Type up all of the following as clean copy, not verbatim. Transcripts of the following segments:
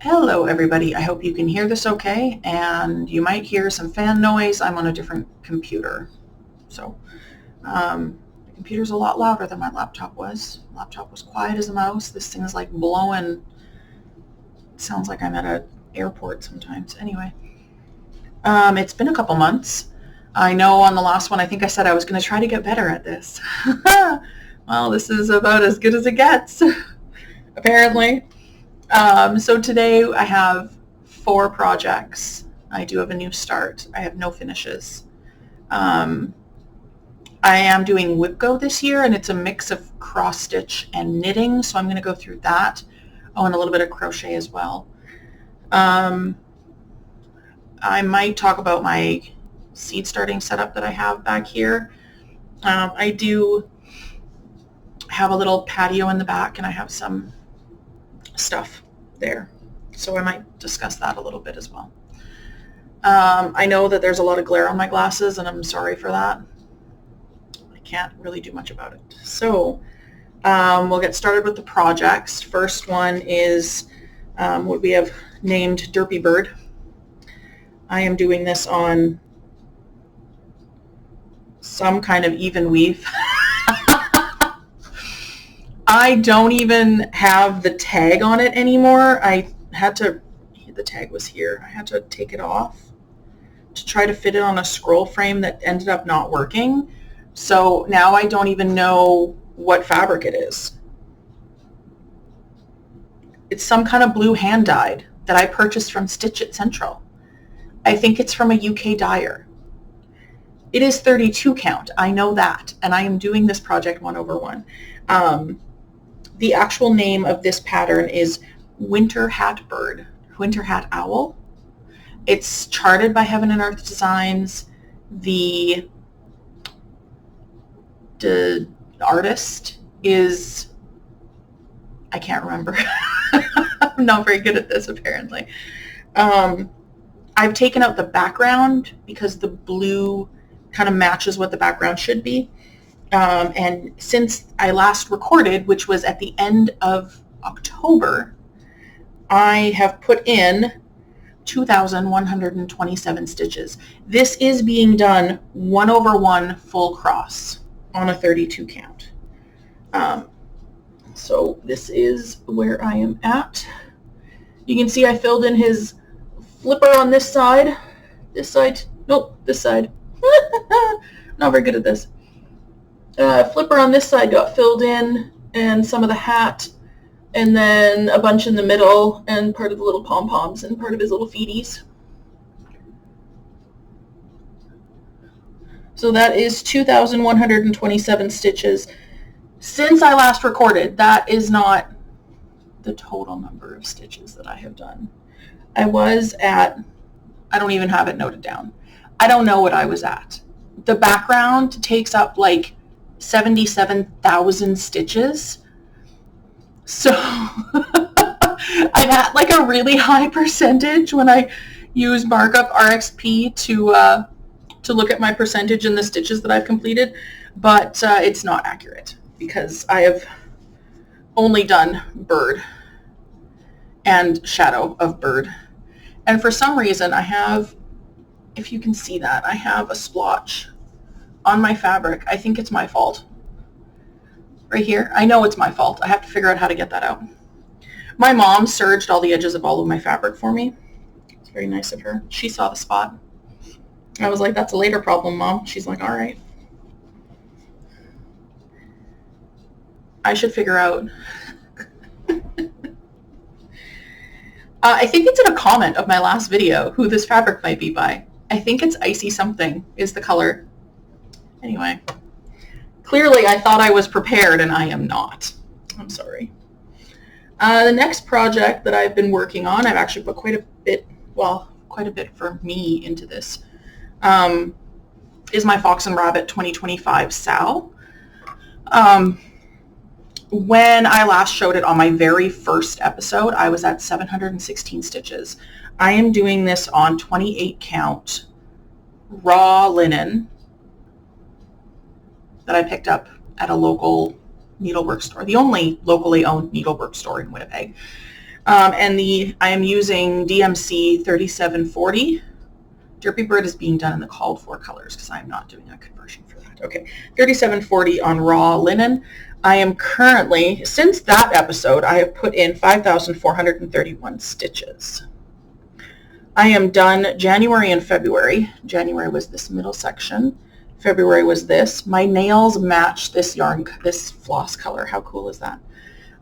Hello everybody, I hope you can hear this okay, and you might hear some fan noise. I'm on a different computer, so the computer's a lot louder than my laptop was. The laptop was quiet as a mouse. This thing is like blowing. It sounds like I'm at an airport sometimes. Anyway, it's been a couple months. I know on the last one I think I said I was going to try to get better at this. Well, this is about as good as it gets, apparently. So today I have 4 projects. I do have a new start. I have no finishes. I am doing WIPGO this year, and it's a mix of cross stitch and knitting, so I'm going to go through that. Oh, and a little bit of crochet as well. I might talk about my seed starting setup that I have back here. I do have a little patio in the back, and I have some stuff there, so I might discuss that a little bit as well. I know that there's a lot of glare on my glasses, and I'm sorry for that. I can't really do much about it. So we'll get started with the projects. First one is what we have named Derpy Bird. I am doing this on some kind of even weave. I don't even have the tag on it anymore. The tag was here. I had to take it off to try to fit it on a scroll frame that ended up not working. So now I don't even know what fabric it is. It's some kind of blue hand dyed that I purchased from Stitch It Central. I think it's from a UK dyer. It is 32 count. I know that. And I am doing this project 1/1. The actual name of this pattern is Winter Hat Bird, Winter Hat Owl. It's charted by Heaven and Earth Designs. The artist is, I can't remember. I'm not very good at this apparently. I've taken out the background because the blue kind of matches what the background should be. And since I last recorded, which was at the end of October, I have put in 2,127 stitches. This is being done 1/1 full cross on a 32 count. So this is where I am at. You can see I filled in his flipper on this side. This side. Nope, this side. Not very good at this. Flipper on this side got filled in, and some of the hat, and then a bunch in the middle, and part of the little pom-poms, and part of his little feeties. So that is 2,127 stitches. Since I last recorded, that is not the total number of stitches that I have done. I was at, I don't even have it noted down. I don't know what I was at. The background takes up like 77,000 stitches. So I'm at like a really high percentage when I use markup RXP to look at my percentage in the stitches that I've completed, but it's not accurate because I have only done bird and shadow of bird. And for some reason I have, if you can see that, I have a splotch on my fabric. I think it's my fault. Right here. I know it's my fault. I have to figure out how to get that out. My mom serged all the edges of all of my fabric for me. It's very nice of her. She saw the spot. I was like, that's a later problem, Mom. She's like, all right. I should figure out. I think it's in a comment of my last video who this fabric might be by. I think it's Icy Something is the color. Anyway, clearly I thought I was prepared and I am not. I'm sorry. The next project that I've been working on, I've actually put quite a bit for me into this, is my Fox and Rabbit 2025 Sal. When I last showed it on my very first episode, I was at 716 stitches. I am doing this on 28 count raw linen that I picked up at a local needlework store, the only locally owned needlework store in Winnipeg. And I am using DMC 3740. Derpy Bird is being done in the called for colors because I'm not doing a conversion for that. Okay, 3740 on raw linen. I am currently, since that episode, I have put in 5,431 stitches. I am done January and February. January was this middle section. February was this. My nails match this yarn, this floss color. How cool is that?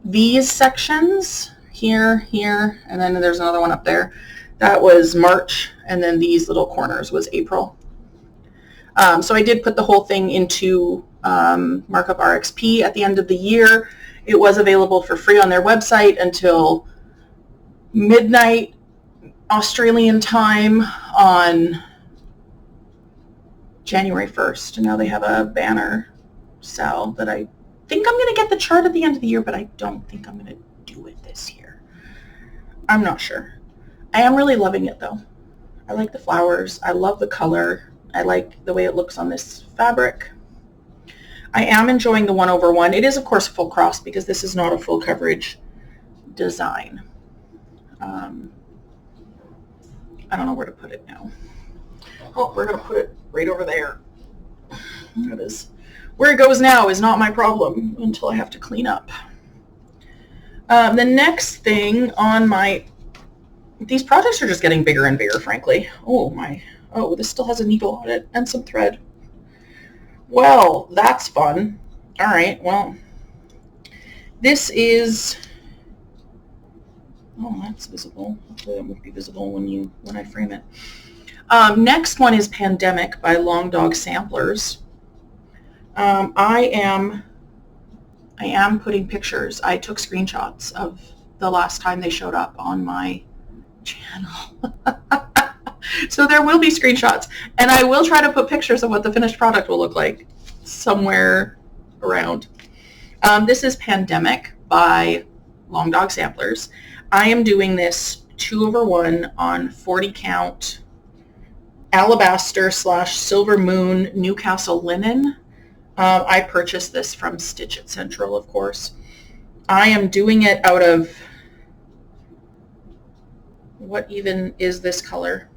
These sections, here, and then there's another one up there. That was March, and then these little corners was April. So I did put the whole thing into Markup RXP at the end of the year. It was available for free on their website until midnight Australian time on January 1st. And now they have a banner sale that I think I'm going to get the chart at the end of the year, but I don't think I'm going to do it this year. I'm not sure. I am really loving it though. I like the flowers. I love the color. I like the way it looks on this fabric. I am enjoying the 1/1. It is of course full cross because this is not a full coverage design. I don't know where to put it now. Oh, we're going to put it right over there. That is where it goes now is not my problem until I have to clean up. The next thing on my, these projects are just getting bigger and bigger, frankly. Oh, this still has a needle on it and some thread. Well, that's fun. All right, well, this is, oh, that's visible. Hopefully that won't be visible when I frame it. Next one is Pandemic by Long Dog Samplers. I am putting pictures. I took screenshots of the last time they showed up on my channel. So there will be screenshots, and I will try to put pictures of what the finished product will look like somewhere around. This is Pandemic by Long Dog Samplers. I am doing this 2/1 on 40 count Alabaster / Silver Moon Newcastle linen. I purchased this from Stitch It Central, of course. I am doing it out of, what even is this color?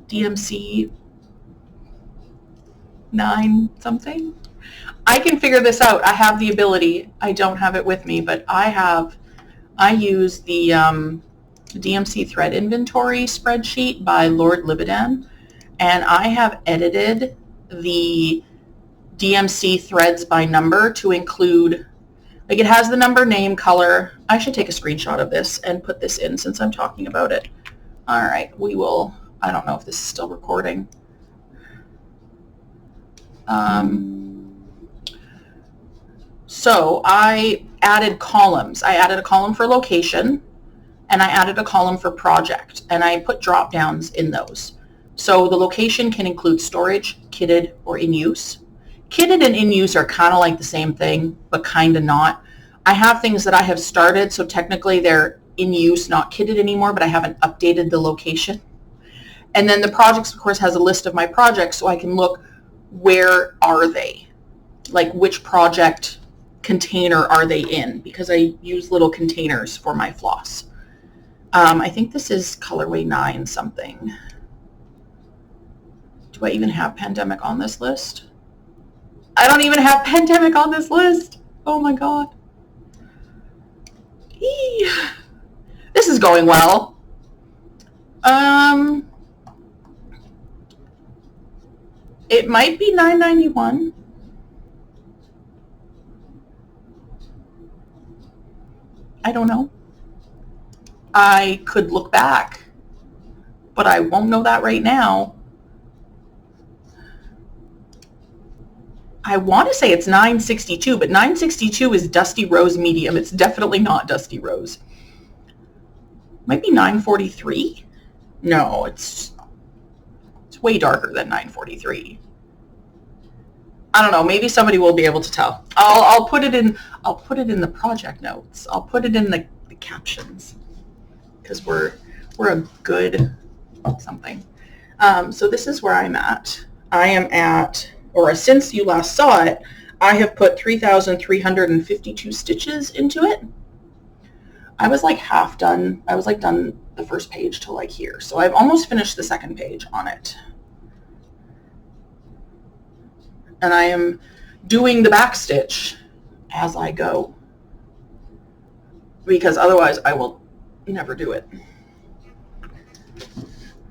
DMC 9 something? I can figure this out. I have the ability. I don't have it with me, but I use the DMC thread inventory spreadsheet by Lord Libidan, and I have edited the DMC threads by number to include, like, it has the number, name, color. I should take a screenshot of this and put this in since I'm talking about it. All right, we will, I don't know if this is still recording. So I added columns. I added a column for location, and I added a column for project, and I put drop downs in those. So the location can include storage, kitted, or in use. Kitted and in use are kind of like the same thing, but kind of not. I have things that I have started, so technically they're in use, not kitted anymore, but I haven't updated the location. And then the projects, of course, has a list of my projects, so I can look, where are they? Like, which project container are they in? Because I use little containers for my floss. I think this is colorway 9 something. Do I even have Pandemic on this list? I don't even have Pandemic on this list. Oh my God. Eee. This is going well. It might be $9.91. I don't know. I could look back, but I won't know that right now. I want to say it's $9.62, but $9.62 is Dusty Rose medium. It's definitely not Dusty Rose. Might be $9.43. No, it's way darker than $9.43. I don't know. Maybe somebody will be able to tell. I'll put it in the project notes. I'll put it in the captions because we're a good something. So this is where I'm at. I am at, or since you last saw it, I have put 3,352 stitches into it. I was like half done. I was like done the first page to like here. So I've almost finished the second page on it. And I am doing the back stitch as I go, because otherwise I will never do it.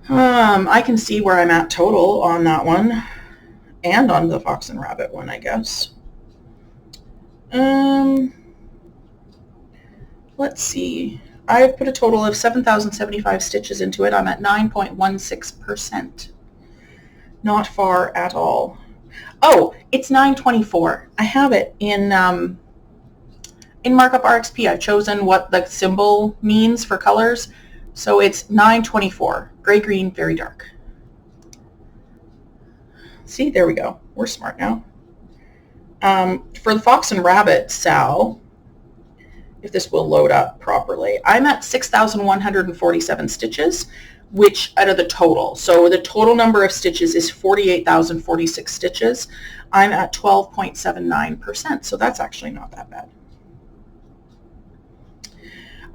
I can see where I'm at total on that one and on the Fox and Rabbit one, I guess. Let's see. I've put a total of 7,075 stitches into it. I'm at 9.16%. Not far at all. Oh, it's 924. I have it in Markup RXP. I've chosen what the symbol means for colors. So it's 924. Gray, green, very dark. See, there we go. We're smart now. For the Fox and Rabbit Sal, if this will load up properly, I'm at 6,147 stitches, which out of the total. So the total number of stitches is 48,046 stitches. I'm at 12.79%, so that's actually not that bad.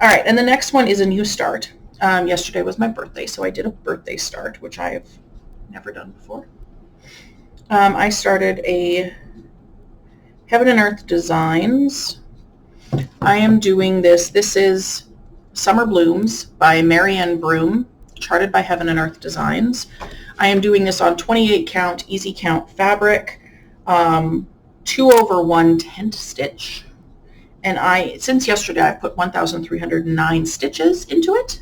All right, and the next one is a new start. Yesterday was my birthday, so I did a birthday start, which I have never done before. I started a Heaven and Earth Designs. I am doing this. This is Summer Blooms by Marianne Broom, charted by Heaven and Earth Designs. I am doing this on 28 count, easy count fabric, 2/1 tent stitch. And since yesterday, I've put 1,309 stitches into it.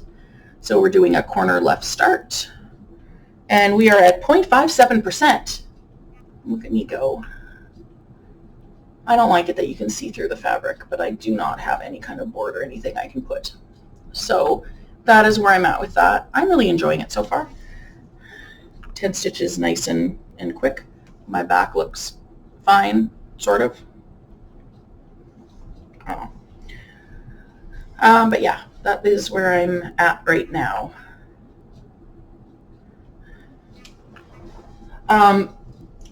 So we're doing a corner left start. And we are at 0.57%. Look at me go. I don't like it that you can see through the fabric, but I do not have any kind of board or anything I can put. So that is where I'm at with that. I'm really enjoying it so far. 10 stitches, nice and quick. My back looks fine, sort of. I don't know. But yeah, that is where I'm at right now.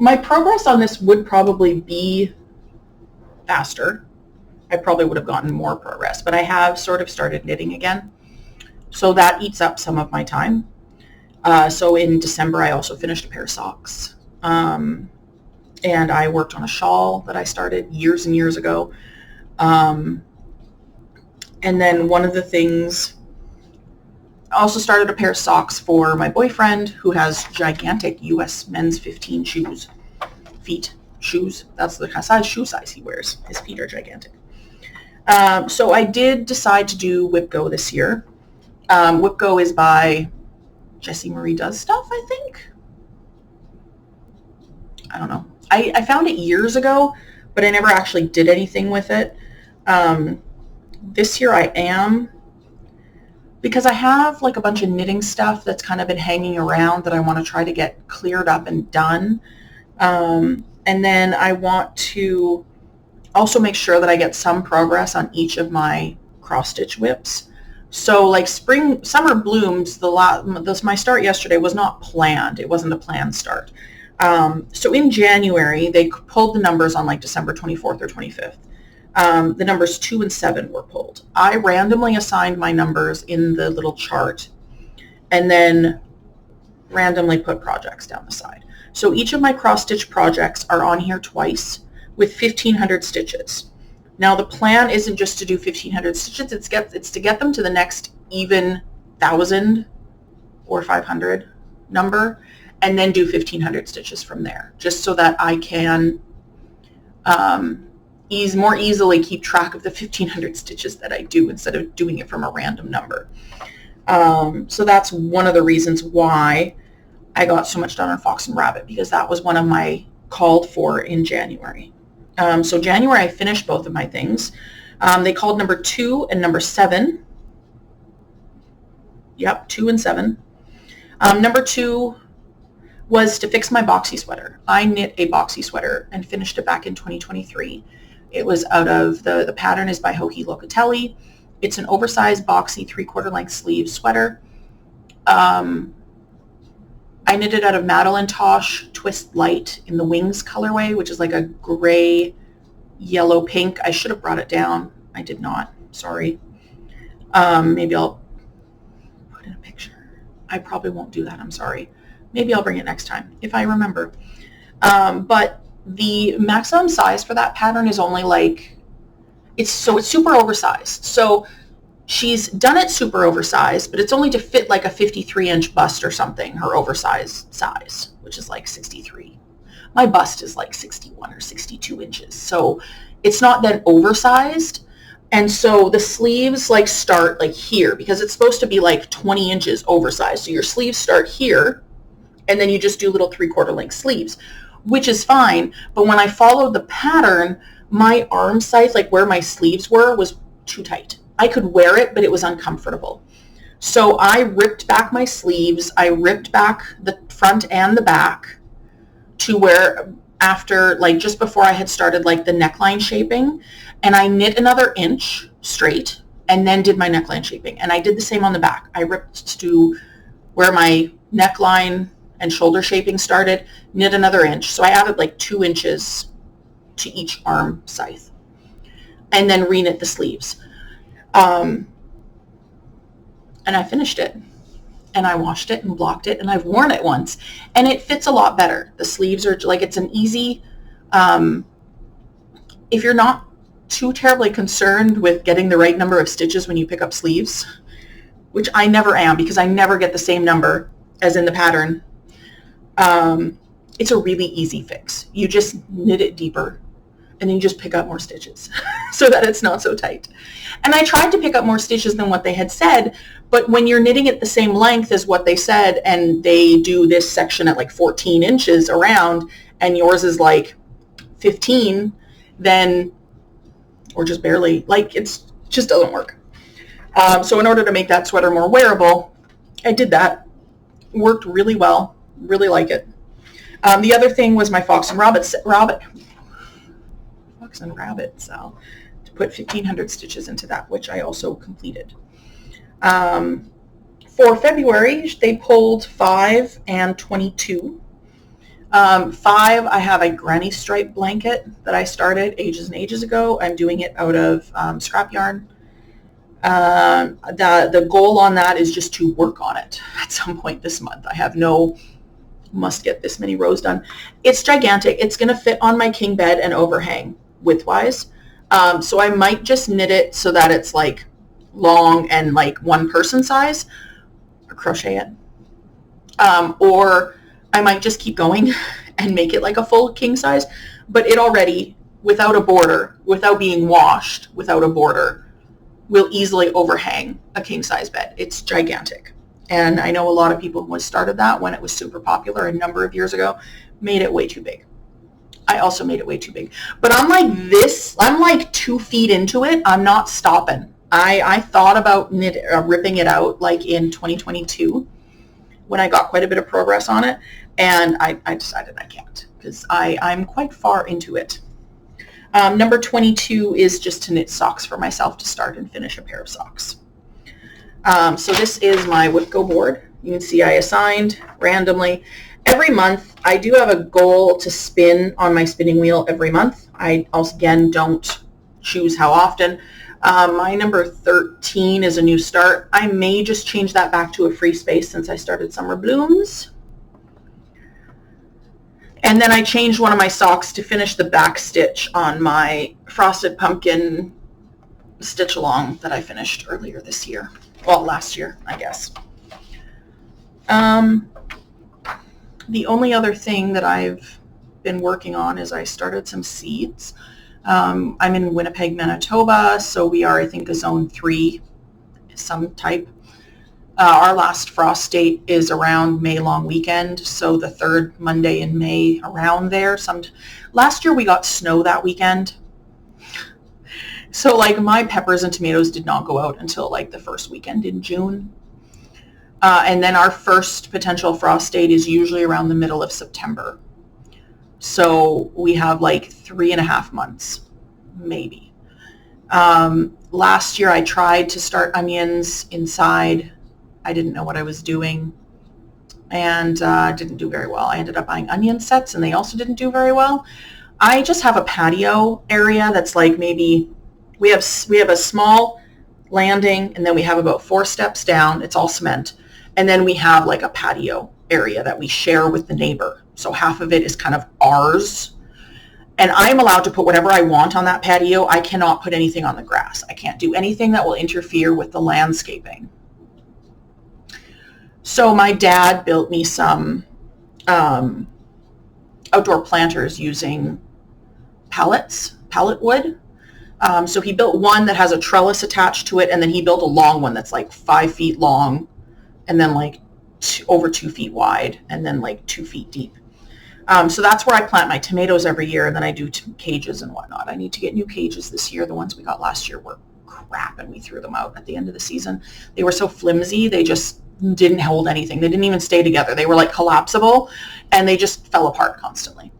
My progress on this would probably be faster. I probably would have gotten more progress, but I have sort of started knitting again. So that eats up some of my time. So in December, I also finished a pair of socks. And I worked on a shawl that I started years and years ago. And then one of the things, I also started a pair of socks for my boyfriend who has gigantic US men's 15 shoes. That's the shoe size he wears. His feet are gigantic. So I did decide to do WIPGO this year. WIPGO is by Jessie Marie Does Stuff, I think. I don't know. I found it years ago, but I never actually did anything with it. This year I am, because I have like a bunch of knitting stuff that's kind of been hanging around that I want to try to get cleared up and done. And then I want to also make sure that I get some progress on each of my cross-stitch whips. So like Summer Blooms, my start yesterday was not planned. It wasn't a planned start. So in January, they pulled the numbers on like December 24th or 25th. The numbers 2 and 7 were pulled. I randomly assigned my numbers in the little chart and then randomly put projects down the side. So each of my cross-stitch projects are on here twice with 1,500 stitches. Now the plan isn't just to do 1,500 stitches, it's to get them to the next even 1,000 or 500 number and then do 1,500 stitches from there, just so that I can more easily keep track of the 1,500 stitches that I do instead of doing it from a random number. So that's one of the reasons why I got so much done on Fox and Rabbit, because that was one of my called for in January. So January I finished both of my things. They called number 2 and number 7. Yep, 2 and 7. Number 2 was to fix my boxy sweater. I knit a boxy sweater and finished it back in 2023. It was out of, the pattern is by Joji Locatelli. It's an oversized boxy 3/4 length sleeve sweater. I knitted out of Madeline Tosh Twist Light in the Wings colorway, which is like a gray, yellow, pink. I should have brought it down. I did not. Sorry. Maybe I'll put in a picture. I probably won't do that. I'm sorry. Maybe I'll bring it next time if I remember. But the maximum size for that pattern is only like, it's super oversized. So she's done it super oversized, but it's only to fit like a 53-inch bust or something, her oversized size, which is like 63. My bust is like 61 or 62 inches. So it's not that oversized. And so the sleeves like start like here because it's supposed to be like 20 inches oversized. So your sleeves start here and then you just do little 3/4 length sleeves, which is fine. But when I followed the pattern, my arm size, like where my sleeves were, was too tight. I could wear it, but it was uncomfortable. So I ripped back my sleeves. I ripped back the front and the back to where after, like just before I had started like the neckline shaping, and I knit another inch straight and then did my neckline shaping. And I did the same on the back. I ripped to where my neckline and shoulder shaping started, knit another inch. So I added like 2 inches to each arm scythe and then reknit the sleeves. And I finished it and I washed it and blocked it and I've worn it once and it fits a lot better. The sleeves are like, it's an easy, if you're not too terribly concerned with getting the right number of stitches when you pick up sleeves, which I never am because I never get the same number as in the pattern. It's a really easy fix. You just knit it deeper and then you just pick up more stitches so that it's not so tight. And I tried to pick up more stitches than what they had said, but when you're knitting it the same length as what they said and they do this section at like 14 inches around and yours is like 15, then, or just barely, like it's just doesn't work. So in order to make that sweater more wearable, I did that. Worked really well, really like it. The other thing was my Fox and Rabbit Sal, to put 1,500 stitches into that, which I also completed. For February, they pulled 5 and 22. 5, I have a granny stripe blanket that I started ages and ages ago. I'm doing it out of scrap yarn. The goal on that is just to work on it at some point this month. I have must get this many rows done. It's gigantic. It's going to fit on my king bed and overhang widthwise. So I might just knit it so that it's like long and like one person size, or crochet it. Or I might just keep going and make it like a full king size, but it already, without a border, without being washed, without a border, will easily overhang a king size bed. It's gigantic. And I know a lot of people who started that when it was super popular a number of years ago, made it way too big. I also made it way too big. But I'm like this, I'm like 2 feet into it. I'm not stopping. I thought about ripping it out like in 2022 when I got quite a bit of progress on it. And I decided I can't because I'm quite far into it. Number 22 is just to knit socks for myself to start and finish a pair of socks. So this is my WIPGO board. You can see I assigned randomly. Every month, I do have a goal to spin on my spinning wheel every month. I also, again, don't choose how often. My number 13 is a new start. I may just change that back to a free space since I started Summer Blooms. And then I changed one of my socks to finish the back stitch on my Frosted Pumpkin stitch along that I finished earlier this year. Well, last year, I guess. The only other thing that I've been working on is I started some seeds. I'm in Winnipeg, Manitoba, so we are, I think, a zone 3, some type. Our last frost date is around May long weekend, so the 3rd Monday in May, around there. Last year we got snow that weekend. So like my peppers and tomatoes did not go out until like the 1st weekend in June. And then our first potential frost date is usually around the middle of September. So we have like 3.5 months, maybe. Last year I tried to start onions inside. I didn't know what I was doing and didn't do very well. I ended up buying onion sets and they also didn't do very well. I just have a patio area that's like maybe, we have a small landing, and then we have about 4 steps down. It's all cement. And then we have like a patio area that we share with the neighbor. So half of it is kind of ours. And I'm allowed to put whatever I want on that patio. I cannot put anything on the grass. I can't do anything that will interfere with the landscaping. So my dad built me some outdoor planters using pallet wood. So he built one that has a trellis attached to it, and then he built a long one that's like 5 feet long, and then like over 2 feet wide, and then like 2 feet deep. So that's where I plant my tomatoes every year, and then I do cages and whatnot. I need to get new cages this year. The ones we got last year were crap, and we threw them out at the end of the season. They were so flimsy, they just didn't hold anything. They didn't even stay together. They were like collapsible, and they just fell apart constantly.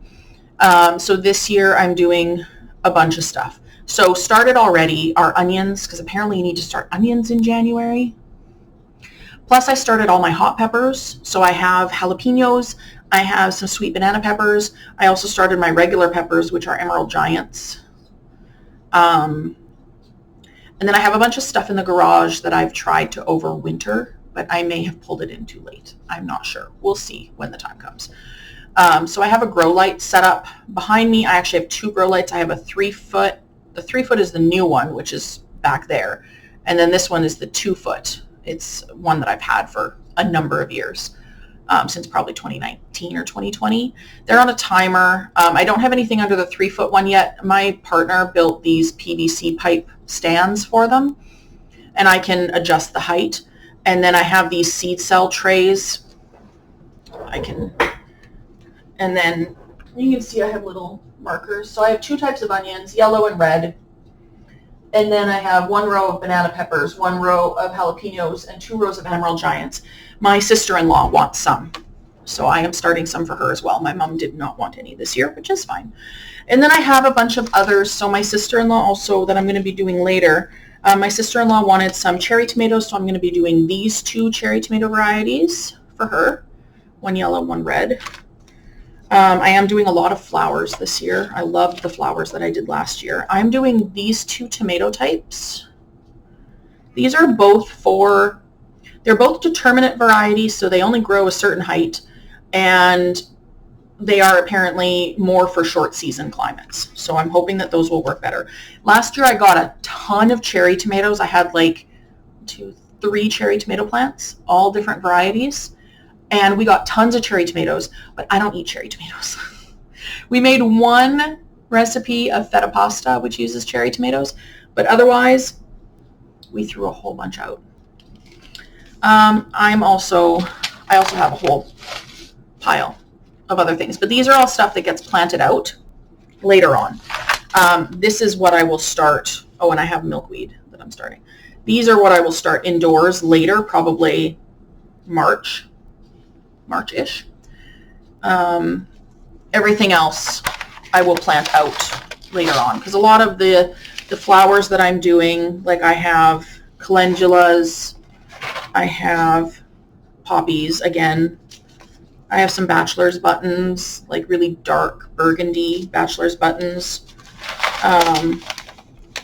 So this year I'm doing a bunch of stuff. So started already are onions, because apparently you need to start onions in January. Plus I started all my hot peppers. So I have jalapenos, I have some sweet banana peppers. I also started my regular peppers, which are Emerald Giants. And then I have a bunch of stuff in the garage that I've tried to overwinter, but I may have pulled it in too late. I'm not sure. We'll see when the time comes. So I have a grow light set up behind me. I actually have 2 grow lights. I have a 3-foot. The 3-foot is the new one, which is back there. And then this one is the 2-foot. It's one that I've had for a number of years, since probably 2019 or 2020. They're on a timer. I don't have anything under the 3-foot one yet. My partner built these PVC pipe stands for them, and I can adjust the height. And then I have these seed cell trays. And then you can see I have little markers. So I have 2 types of onions, yellow and red. And then I have 1 row of banana peppers, 1 row of jalapenos, and 2 rows of Emerald Giants. My sister-in-law wants some, so I am starting some for her as well. My mom did not want any this year, which is fine. And then I have a bunch of others. So my sister-in-law also, that I'm going to be doing later, my sister-in-law wanted some cherry tomatoes, so I'm going to be doing these 2 cherry tomato varieties for her, 1 yellow, 1 red. I am doing a lot of flowers this year. I loved the flowers that I did last year. I'm doing these 2 tomato types. These are they're both determinate varieties, so they only grow a certain height, and they are apparently more for short season climates. So I'm hoping that those will work better. Last year I got a ton of cherry tomatoes. I had like 2, 3 cherry tomato plants, all different varieties. And we got tons of cherry tomatoes, but I don't eat cherry tomatoes. We made 1 recipe of feta pasta, which uses cherry tomatoes, but otherwise we threw a whole bunch out. I also have a whole pile of other things, but these are all stuff that gets planted out later on. This is what I will start. Oh, and I have milkweed that I'm starting. These are what I will start indoors later, probably March-ish. Everything else I will plant out later on, because a lot of the flowers that I'm doing, like I have calendulas, I have poppies again, I have some bachelor's buttons, like really dark burgundy bachelor's buttons.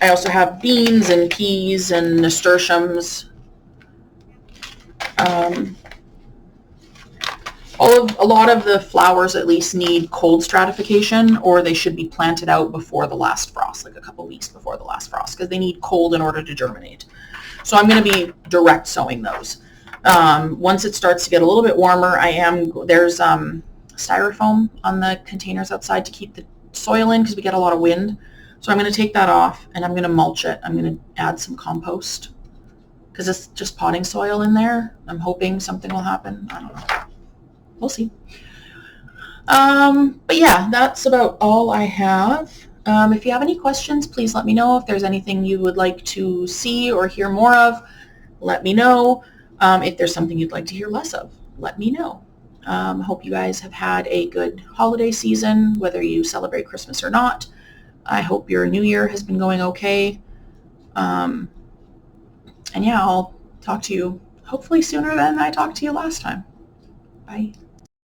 I also have beans and peas and nasturtiums. A lot of the flowers at least need cold stratification, or they should be planted out before the last frost, like a couple weeks before the last frost, because they need cold in order to germinate. So I'm going to be direct sowing those. Once it starts to get a little bit warmer, there's styrofoam on the containers outside to keep the soil in, because we get a lot of wind. So I'm going to take that off, and I'm going to mulch it. I'm going to add some compost, because it's just potting soil in there. I'm hoping something will happen. I don't know. We'll see. But yeah, that's about all I have. If you have any questions, please let me know. If there's anything you would like to see or hear more of, let me know. If there's something you'd like to hear less of, let me know. Hope you guys have had a good holiday season, whether you celebrate Christmas or not. I hope your new year has been going okay. And yeah, I'll talk to you hopefully sooner than I talked to you last time. Bye.